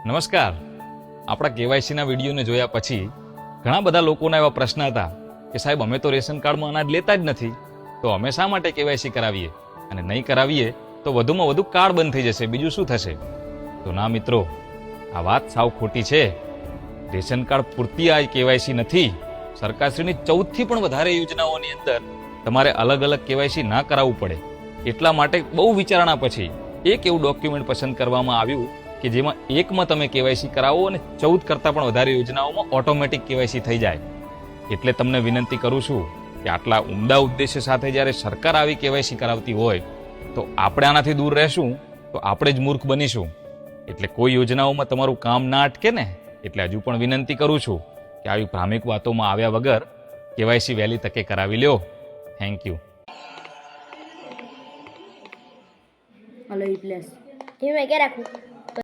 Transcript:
નમસ્કાર. આપણા કેવાયસીના વિડીયોને જોયા પછી ઘણા બધા લોકોના એવા પ્રશ્ન હતા કે સાહેબ અમે તો રેશન કાર્ડમાં અનાજ લેતા જ નથી, તો અમે શા માટે કેવાયસી કરાવીએ, અને નહીં કરાવીએ તો વધુમાં વધુ કાર્ડ બંધ થઈ જશે, બીજું શું થશે? તો ના મિત્રો, આ વાત સાવ ખોટી છે. રેશન કાર્ડ પૂરતી આ કેવાયસી નથી. સરકારશ્રીની 14 થી પણ વધારે યોજનાઓની અંદર તમારે અલગ અલગ કેવાયસી ના કરાવવું પડે. એટલા માટે બહુ વિચારણા પછી એક એવું ડોક્યુમેન્ટ પસંદ કરવામાં આવ્યું કે જેમાં એકમાં તમે કેવાયસી કરાવો અને 14 કરતાં પણ વધારે યોજનાઓમાં ઓટોમેટિક કેવાયસી થઈ જાય. એટલે તમને વિનંતી કરું છું કે આટલા ઉમદા ઉદ્દેશ્ય સાથે જ્યારે સરકાર આવી કેવાયસી કરાવતી હોય તો આપણે આનાથી દૂર રહેશું તો આપણે જ મૂર્ખ બનીશું. એટલે કોઈ યોજનાઓમાં તમારું કામ ના અટકે ને, એટલે હજુ પણ વિનંતી કરું છું કે આવી ભ્રામિક વાતોમાં આવ્યા વગર કેવાયસી વહેલી તકે કરાવી લ્યો. Thank you. Hello E place ધીમે કે રાખું.